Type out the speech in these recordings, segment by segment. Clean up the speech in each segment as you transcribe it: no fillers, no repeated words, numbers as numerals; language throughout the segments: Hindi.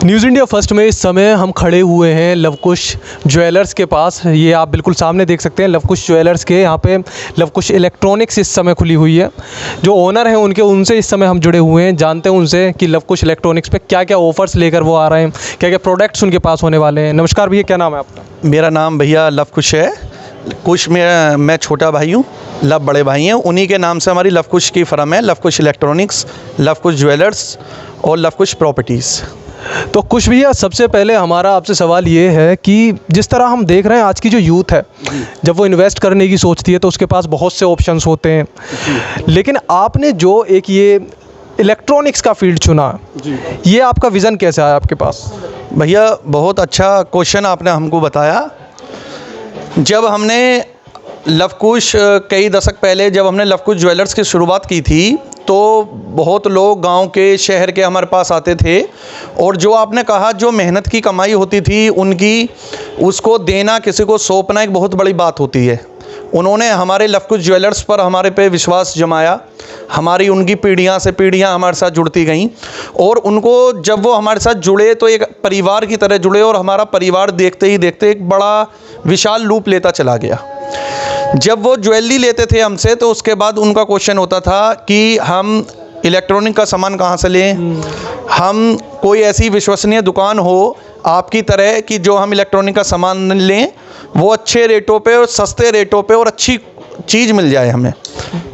न्यूज़ इंडिया फर्स्ट में इस समय हम खड़े हुए हैं लवकुश ज्वेलर्स के पास। ये आप बिल्कुल सामने देख सकते हैं लवकुश ज्वेलर्स के। यहाँ पे लवकुश इलेक्ट्रॉनिक्स इस समय खुली हुई है। जो ओनर हैं उनसे इस समय हम जुड़े हुए हैं, जानते हैं उनसे कि लवकुश इलेक्ट्रॉनिक्स पे क्या क्या ऑफर्स लेकर वो आ रहे हैं, क्या क्या प्रोडक्ट्स उनके पास होने वाले हैं। नमस्कार भैया, क्या नाम है आपका? मेरा नाम भैया लवकुश है। कुश में मैं छोटा भाई हूँ, लव बड़े भाई हैं। उन्हीं के नाम से हमारी लवकुश की फर्म है, लवकुश इलेक्ट्रॉनिक्स, लवकुश ज्वेलर्स और लवकुश प्रॉपर्टीज़। तो कुश भैया, सबसे पहले हमारा आपसे सवाल ये है कि जिस तरह हम देख रहे हैं आज की जो यूथ है, जब वो इन्वेस्ट करने की सोचती है तो उसके पास बहुत से ऑप्शंस होते हैं, लेकिन आपने जो एक ये इलेक्ट्रॉनिक्स का फील्ड चुना, ये आपका विज़न कैसे आया आपके पास? भैया बहुत अच्छा क्वेश्चन आपने हमको बताया। जब हमने लवकुश कई दशक पहले जब हमने लवकुश ज्वेलर्स की शुरुआत की थी तो बहुत लोग गांव के, शहर के हमारे पास आते थे और जो आपने कहा जो मेहनत की कमाई होती थी उनकी, उसको देना, किसी को सौंपना एक बहुत बड़ी बात होती है। उन्होंने हमारे लवकुश ज्वेलर्स पर हमारे पे विश्वास जमाया। हमारी उनकी पीढ़ियां से पीढ़ियां हमारे साथ जुड़ती गईं और उनको जब वो हमारे साथ जुड़े तो एक परिवार की तरह जुड़े और हमारा परिवार देखते ही देखते एक बड़ा विशाल रूप लेता चला गया। जब वो ज्वेलरी लेते थे हमसे तो उसके बाद उनका क्वेश्चन होता था कि हम इलेक्ट्रॉनिक का सामान कहाँ से लें, हम कोई ऐसी विश्वसनीय दुकान हो आपकी तरह कि जो हम इलेक्ट्रॉनिक का सामान लें, वो अच्छे रेटों पे और सस्ते रेटों पे और अच्छी चीज़ मिल जाए हमें।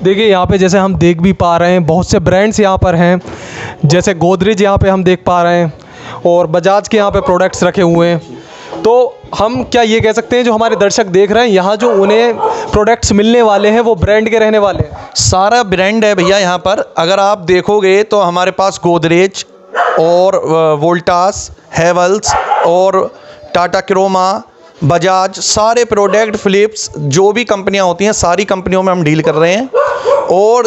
देखिए यहाँ पे जैसे हम देख भी पा रहे हैं बहुत से ब्रांड्स यहाँ पर हैं, जैसे गोदरेज यहाँ पे हम देख पा रहे हैं और बजाज के यहाँ पे प्रोडक्ट्स रखे हुए हैं। तो हम क्या ये कह सकते हैं जो हमारे दर्शक देख रहे हैं, यहाँ जो उन्हें प्रोडक्ट्स मिलने वाले हैं वो ब्रांड के रहने वाले हैं? सारा ब्रांड है भैया यहाँ पर। अगर आप देखोगे तो हमारे पास गोदरेज और वोल्टास, हैवेल्स और टाटा क्रोमा, बजाज, सारे प्रोडक्ट, फिलिप्स, जो भी कंपनियां होती हैं सारी कंपनियों में हम डील कर रहे हैं। और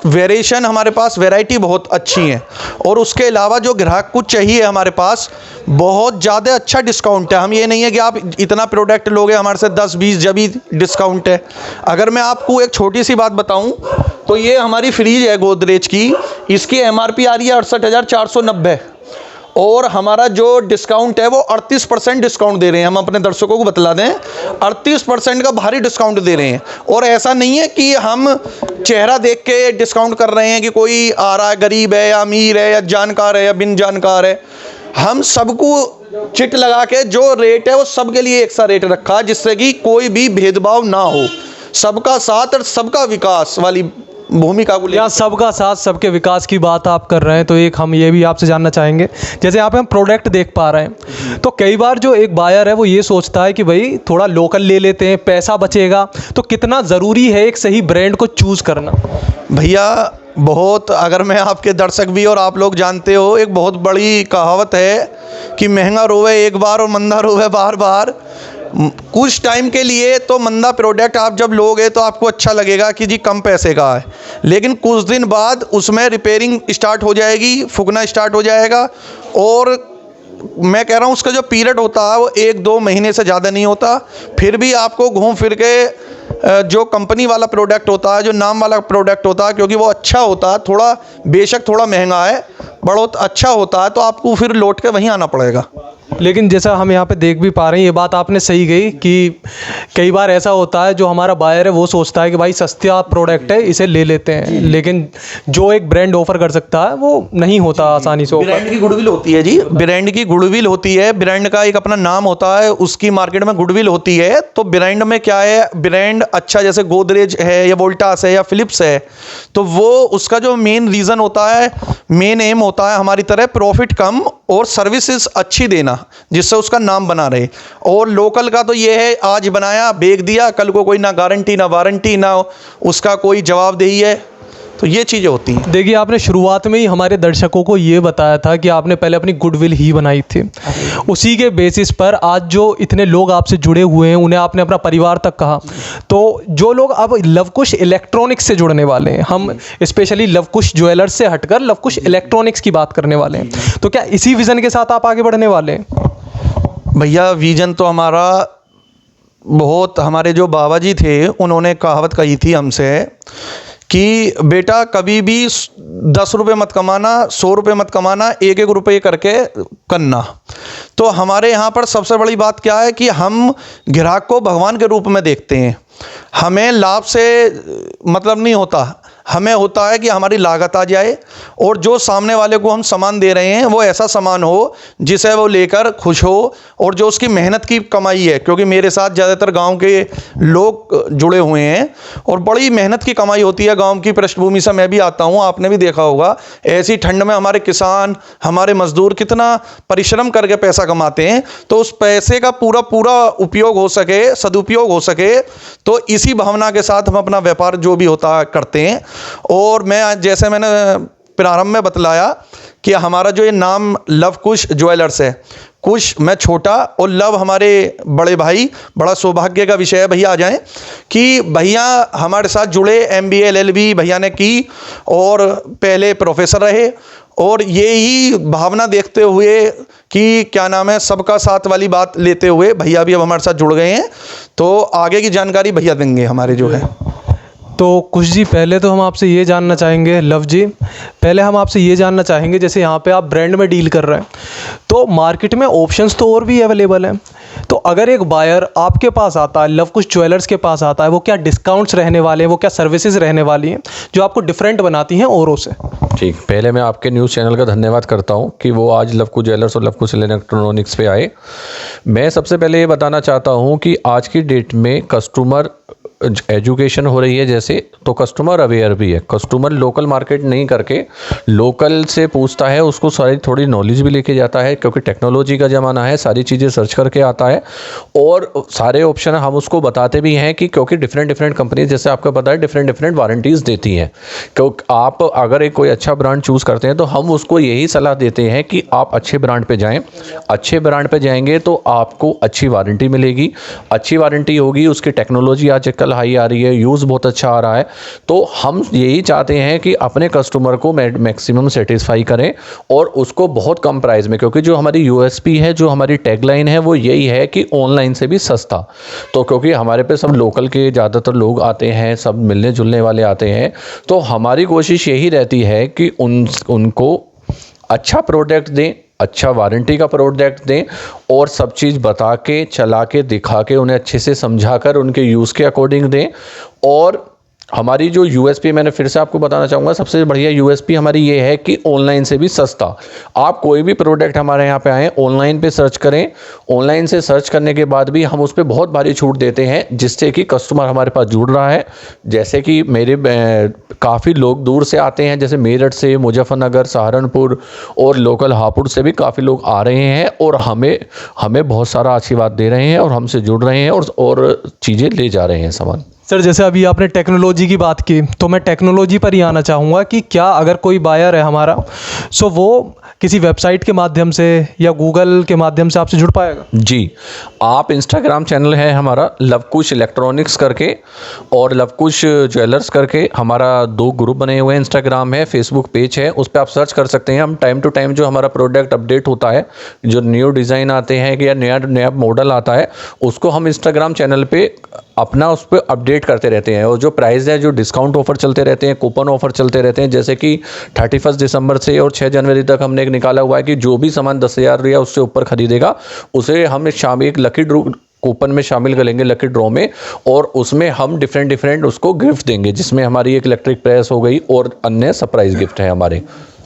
वेरिएशन हमारे पास, वैरायटी बहुत अच्छी है। और उसके अलावा जो ग्राहक को चाहिए हमारे पास बहुत ज़्यादा अच्छा डिस्काउंट है। हम ये नहीं है कि आप इतना प्रोडक्ट लोगे हमारे से 10-20 जब ही डिस्काउंट है। अगर मैं आपको एक छोटी सी बात बताऊं तो ये हमारी फ्रिज है गोदरेज की, इसकी MRP आ रही है 68,490 और हमारा जो डिस्काउंट है वो 38% डिस्काउंट दे रहे हैं। हम अपने दर्शकों को बतला दें 38% का भारी डिस्काउंट दे रहे हैं। और ऐसा नहीं है कि हम चेहरा देख के डिस्काउंट कर रहे हैं कि कोई आ रहा है गरीब है या अमीर है या जानकार है या बिन जानकार है। हम सबको चिट लगा के जो रेट है वो सबके लिए एक सा रेट रखा जिससे कि कोई भी भेदभाव ना हो, सबका साथ और सबका विकास वाली भूमिका को यहाँ सबका साथ सबके विकास की बात आप कर रहे हैं। तो एक हम ये भी आपसे जानना चाहेंगे, जैसे यहाँ पे हम प्रोडक्ट देख पा रहे हैं तो कई बार जो एक बायर है वो ये सोचता है कि भाई थोड़ा लोकल ले लेते हैं, पैसा बचेगा। तो कितना ज़रूरी है एक सही ब्रांड को चूज़ करना? भैया बहुत, अगर मैं आपके दर्शक भी और आप लोग जानते हो, एक बहुत बड़ी कहावत है कि महंगा रोवे एक बार और मंदा रोवे बार बार। कुछ टाइम के लिए तो मंदा प्रोडक्ट आप जब लोगे तो आपको अच्छा लगेगा कि जी कम पैसे का है, लेकिन कुछ दिन बाद उसमें रिपेयरिंग स्टार्ट हो जाएगी, फूकना स्टार्ट हो जाएगा। और मैं कह रहा हूँ उसका जो पीरियड होता है वो 1-2 महीने से ज़्यादा नहीं होता। फिर भी आपको घूम फिर के जो कंपनी वाला प्रोडक्ट होता है, जो नाम वाला प्रोडक्ट होता है, क्योंकि वो अच्छा होता है, थोड़ा बेशक थोड़ा महंगा है, बहुत अच्छा होता है, तो आपको फिर लौट के वहीं आना पड़ेगा। लेकिन जैसा हम यहाँ पे देख भी पा रहे हैं, ये बात आपने सही कही कि कई बार ऐसा होता है जो हमारा बायर है वो सोचता है कि भाई सस्ता प्रोडक्ट है इसे ले लेते हैं, लेकिन जो एक ब्रांड ऑफर कर सकता है वो नहीं होता आसानी से। ब्रांड की गुडविल होती है जी, ब्रांड की गुडविल होती है, ब्रांड का एक अपना नाम होता है, उसकी मार्केट में गुडविल होती है। तो ब्रांड में क्या है, ब्रांड अच्छा जैसे गोदरेज है या वोल्टास है या फिलिप्स है, तो वो उसका जो मेन रीज़न होता है, मेन एम होता है हमारी तरह प्रॉफिट कम और सर्विसेज अच्छी देना, जिससे उसका नाम बना रहे। और लोकल का तो ये है, आज बनाया बेच दिया, कल को कोई ना गारंटी ना वारंटी ना उसका कोई जवाबदेही है। तो ये चीज़ें होती हैं। देखिए आपने शुरुआत में ही हमारे दर्शकों को ये बताया था कि आपने पहले अपनी गुडविल ही बनाई थी, उसी के बेसिस पर आज जो इतने लोग आपसे जुड़े हुए हैं उन्हें आपने अपना परिवार तक कहा। तो जो लोग अब लवकुश इलेक्ट्रॉनिक्स से जुड़ने वाले हैं, हम स्पेशली लवकुश ज्वेलर्स से हटकर लवकुश इलेक्ट्रॉनिक्स की बात करने वाले हैं, तो क्या इसी विज़न के साथ आप आगे बढ़ने वाले हैं? भैया विजन तो हमारा बहुत, हमारे जो बाबा जी थे उन्होंने कहावत कही थी हमसे कि बेटा कभी भी 10 रुपये मत कमाना, 100 रुपये मत कमाना, एक एक रुपये करके करना। तो हमारे यहाँ पर सबसे बड़ी बात क्या है कि हम ग्राहक को भगवान के रूप में देखते हैं। हमें लाभ से मतलब नहीं होता, हमें होता है कि हमारी लागत आ जाए और जो सामने वाले को हम सामान दे रहे हैं वो ऐसा सामान हो जिसे वो लेकर खुश हो और जो उसकी मेहनत की कमाई है। क्योंकि मेरे साथ ज़्यादातर गांव के लोग जुड़े हुए हैं और बड़ी मेहनत की कमाई होती है। गांव की पृष्ठभूमि से मैं भी आता हूं, आपने भी देखा होगा ऐसी ठंड में हमारे किसान, हमारे मजदूर कितना परिश्रम करके पैसा कमाते हैं। तो उस पैसे का पूरा उपयोग हो सके, सदुपयोग हो सके, तो इसी भावना के साथ हम अपना व्यापार जो भी होता करते हैं। और मैं जैसे मैंने प्रारंभ में बतलाया कि हमारा जो ये नाम लव कुश ज्वेलर्स है, कुश मैं छोटा और लव हमारे बड़े भाई, बड़ा सौभाग्य का विषय है भैया आ जाएं कि भैया हमारे साथ जुड़े, MBA LLB भैया ने की और पहले प्रोफेसर रहे। और यही भावना देखते हुए कि क्या नाम है, सबका साथ वाली बात लेते हुए भैया भी अब हमारे साथ जुड़ गए हैं। तो आगे की जानकारी भैया देंगे हमारे जो है। तो कुश जी, पहले तो हम आपसे ये जानना चाहेंगे, लव जी पहले हम आपसे ये जानना चाहेंगे, जैसे यहाँ पे आप ब्रांड में डील कर रहे हैं तो मार्केट में ऑप्शंस तो और भी अवेलेबल हैं। तो अगर एक बायर आपके पास आता है, लव कुश ज्वेलर्स के पास आता है, वो क्या डिस्काउंट्स रहने वाले हैं, वो क्या सर्विसेज रहने वाली हैं जो आपको डिफरेंट बनाती हैं औरों से? ठीक, पहले मैं आपके न्यूज़ चैनल का धन्यवाद करता हूं कि वो आज लव कुश ज्वेलर्स और लव कुश इलेक्ट्रॉनिक्स पे आए। मैं सबसे पहले ये बताना चाहता हूं कि आज की डेट में कस्टमर एजुकेशन हो रही है जैसे, तो कस्टमर अवेयर भी है। कस्टमर लोकल मार्केट नहीं करके लोकल से पूछता है, उसको सारी थोड़ी नॉलेज भी लेके जाता है क्योंकि टेक्नोलॉजी का ज़माना है, सारी चीज़ें सर्च करके आता है और सारे ऑप्शन हम उसको बताते भी हैं कि क्योंकि डिफरेंट कंपनीज जैसे आपको पता है डिफरेंट वारंटीज़ देती हैं। क्योंकि आप अगर एक कोई अच्छा ब्रांड चूज़ करते हैं तो हम उसको यही सलाह देते हैं कि आप अच्छे ब्रांड पे जाएं। अच्छे ब्रांड पे जाएंगे तो आपको अच्छी वारंटी मिलेगी, अच्छी वारंटी होगी, उसकी टेक्नोलॉजी आजकल हाई आ रही है, यूज़ बहुत अच्छा आ रहा है। तो हम यही चाहते हैं कि अपने कस्टमर को मैक्सिमम सेटिस्फाई करें और उसको बहुत कम प्राइस में, क्योंकि जो हमारी USP है, जो हमारी टैगलाइन है वो यही है कि ऑनलाइन से भी सस्ता। तो क्योंकि हमारे पे सब लोकल के ज़्यादातर लोग आते हैं, सब मिलने जुलने वाले आते हैं, तो हमारी कोशिश यही रहती है कि उनको अच्छा प्रोडक्ट दें, अच्छा वारंटी का प्रोडक्ट दें और सब चीज़ बता के, चला के, दिखा के, उन्हें अच्छे से समझा कर उनके यूज़ के अकॉर्डिंग दें। और हमारी जो USP, मैंने फिर से आपको बताना चाहूँगा, सबसे बढ़िया USP हमारी ये है कि ऑनलाइन से भी सस्ता। आप कोई भी प्रोडक्ट हमारे यहाँ पे आएँ, ऑनलाइन पे सर्च करें, ऑनलाइन से सर्च करने के बाद भी हम उस पर बहुत भारी छूट देते हैं जिससे कि कस्टमर हमारे पास जुड़ रहा है। जैसे कि मेरे काफ़ी लोग दूर से आते हैं, जैसे मेरठ से, मुजफ्फरनगर, सहारनपुर और लोकल हापुड़ से भी काफ़ी लोग आ रहे हैं और हमें बहुत सारा आशीर्वाद दे रहे हैं और हमसे जुड़ रहे हैं और चीज़ें ले जा रहे हैं सामान। सर, जैसे अभी आपने टेक्नोलॉजी की बात की तो मैं टेक्नोलॉजी पर ही आना चाहूँगा कि क्या अगर कोई बायर है हमारा, सो वो किसी वेबसाइट के माध्यम से या गूगल के माध्यम से आपसे जुड़ पाएगा? जी, आप इंस्टाग्राम चैनल है हमारा लव कुश इलेक्ट्रॉनिक्स करके और लव कुश ज्वेलर्स करके, हमारा 2 ग्रुप बने हुए हैं। इंस्टाग्राम है, फेसबुक पेज है, उस पर आप सर्च कर सकते हैं। हम टाइम टू टाइम जो हमारा प्रोडक्ट अपडेट होता है, जो न्यू डिज़ाइन आते हैं या नया मॉडल आता है, उसको हम इंस्टाग्राम चैनल पे अपना उस पर अपडेट करते रहते हैं। और जो प्राइस है, जो डिस्काउंट ऑफर चलते रहते हैं, कूपन ऑफर चलते रहते हैं, जैसे कि 31 दिसंबर से और 6 जनवरी तक हमने एक निकाला हुआ है कि जो भी सामान 10,000 या उससे ऊपर खरीदेगा उसे हम शामिल एक लकी ड्रॉ कूपन में शामिल करेंगे, लकी ड्रॉ में, और उसमें हम डिफरेंट उसको गिफ्ट देंगे, जिसमें हमारी एक इलेक्ट्रिक प्रेस हो गई और अन्य सरप्राइज गिफ्ट है हमारे।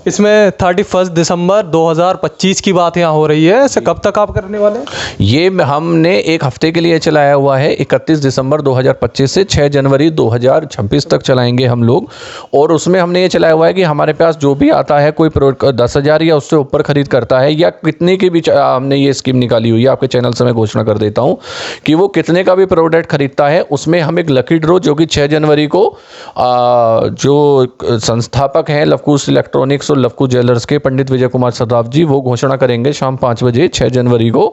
इसमें 31 दिसंबर 2025 की बात यहाँ हो रही है, इसे कब तक आप करने वाले हैं? ये हमने एक हफ्ते के लिए चलाया हुआ है, 31 दिसंबर 2025 से 6 जनवरी 2026 तक चलाएंगे हम लोग। और उसमें हमने ये चलाया हुआ है कि हमारे पास जो भी आता है, कोई 10,000 या उससे ऊपर खरीद करता है या कितने की भी, हमने ये स्कीम निकाली हुई है, आपके चैनल से मैं घोषणा कर देता हूँ कि वो कितने का भी प्रोडक्ट खरीदता है, उसमें हम एक लकी ड्रॉ, जो कि 6 जनवरी को जो संस्थापक हैं लव कुश इलेक्ट्रॉनिक्स और लवकुश ज्वेलर्स के पंडित विजय कुमार सर्राफ जी वो घोषणा करेंगे शाम 5 बजे 6 जनवरी को।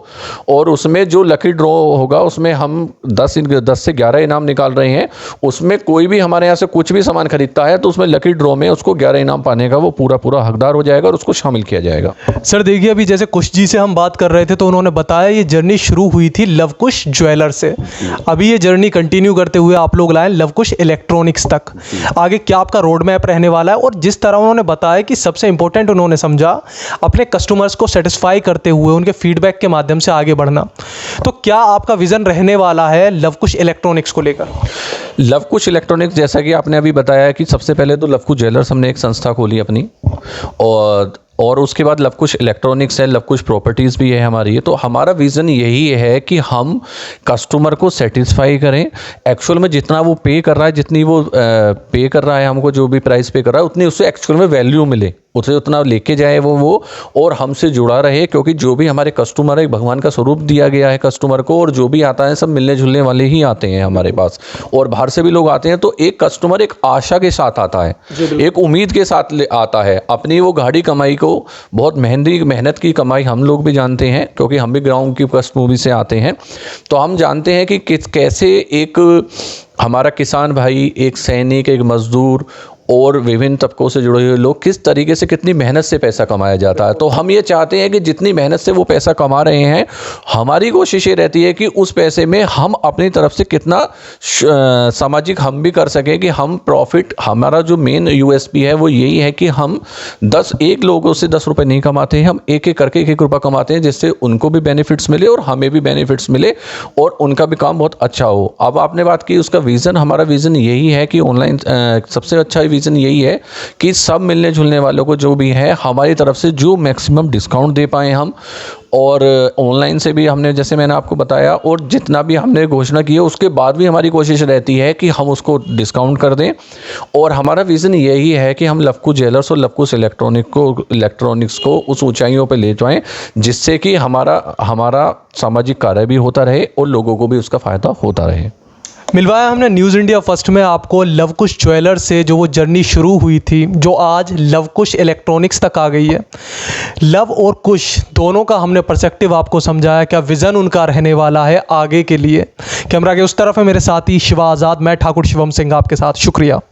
और उसमें जो लकी ड्रॉ होगा उसमें हम 10 से 11 इनाम निकाल रहे हैं। उसमें कोई भी हमारे यहाँ से कुछ भी सामान खरीदता है तो उसमें लकी ड्रॉ में उसको 11 इनाम पाने का वो पूरा हकदार हो जाएगा और उसको शामिल किया जाएगा। सर देखिए, अभी जैसे कुश जी से हम बात कर रहे थे तो उन्होंने बताया ये जर्नी शुरू हुई थी लवकुश ज्वेलर से, अभी ये जर्नी कंटिन्यू करते हुए आप लोग लाए लवकुश इलेक्ट्रॉनिक्स तक। आगे क्या आपका रोड मैप रहने वाला है? और जिस तरह उन्होंने बताया कि सबसे इंपॉर्टेंट उन्होंने समझा अपने कस्टमर्स को सेटिस्फाई करते हुए उनके फीडबैक के माध्यम से आगे बढ़ना, तो क्या आपका विजन रहने वाला है लवकुश इलेक्ट्रॉनिक्स को लेकर? लवकुश इलेक्ट्रॉनिक्स, जैसा कि आपने अभी बताया कि सबसे पहले तो लवकुश ज्वेलर्स हमने एक संस्था खोली अपनी, और उसके बाद लवकुश इलेक्ट्रॉनिक्स है, लवकुश प्रॉपर्टीज़ भी है हमारी। तो हमारा विज़न यही है कि हम कस्टमर को सेटिस्फाई करें। एक्चुअल में जितना वो पे कर रहा है, जितनी वो पे कर रहा है हमको, जो भी प्राइस पे कर रहा है उतनी उससे एक्चुअल में वैल्यू मिले, उसे उतना लेके जाए वो और हमसे जुड़ा रहे। क्योंकि जो भी हमारे कस्टमर है, भगवान का स्वरूप दिया गया है कस्टमर को, और जो भी आता है सब मिलने जुलने वाले ही आते हैं हमारे पास, और बाहर से भी लोग आते हैं। तो एक कस्टमर एक आशा के साथ आता है, एक उम्मीद के साथ आता है। अपनी वो गाढ़ी कमाई को, बहुत मेहनत की कमाई हम लोग भी जानते हैं क्योंकि हम भी ग्राउंड की पृष्ठभूमि से आते हैं। तो हम जानते हैं कि कैसे एक हमारा किसान भाई, एक सैनिक, एक मजदूर और विभिन्न तबकों से जुड़े हुए लोग किस तरीके से, कितनी मेहनत से पैसा कमाया जाता है। तो हम ये चाहते हैं कि जितनी मेहनत से वो पैसा कमा रहे हैं, हमारी कोशिश ये रहती है कि उस पैसे में हम अपनी तरफ से कितना सामाजिक हम भी कर सकें कि हम प्रॉफिट, हमारा जो मेन यूएसपी है वो यही है कि हम 1 लोगों से 10 रुपये नहीं कमाते हैं, हम एक करके 1 रुपया कमाते हैं, जिससे उनको भी बेनिफिट्स मिले और हमें भी बेनिफिट्स मिले और उनका भी काम बहुत अच्छा हो। अब आपने बात की उसका विज़न, हमारा विज़न यही है कि ऑनलाइन सबसे अच्छा रीज़न यही है कि सब मिलने जुलने वालों को जो भी है हमारी तरफ से जो मैक्सिमम डिस्काउंट दे पाएँ हम, और ऑनलाइन से भी हमने, जैसे मैंने आपको बताया, और जितना भी हमने घोषणा की है उसके बाद भी हमारी कोशिश रहती है कि हम उसको डिस्काउंट कर दें। और हमारा विज़न यही है कि हम लवकुश ज्वेलर्स और लवकुश इलेक्ट्रॉनिक्स को उस ऊंचाइयों पे ले जाएं जिससे कि हमारा सामाजिक कार्य भी होता रहे और लोगों को भी उसका फ़ायदा होता रहे। मिलवाया हमने न्यूज़ इंडिया फर्स्ट में आपको लवकुश ज्वेलर से जो वो जर्नी शुरू हुई थी, जो आज लवकुश इलेक्ट्रॉनिक्स तक आ गई है। लव और कुश दोनों का हमने पर्सपेक्टिव आपको समझाया, क्या विज़न उनका रहने वाला है आगे के लिए। कैमरा के उस तरफ है मेरे साथी शिवा आज़ाद, मैं ठाकुर शिवम सिंह आपके साथ। शुक्रिया।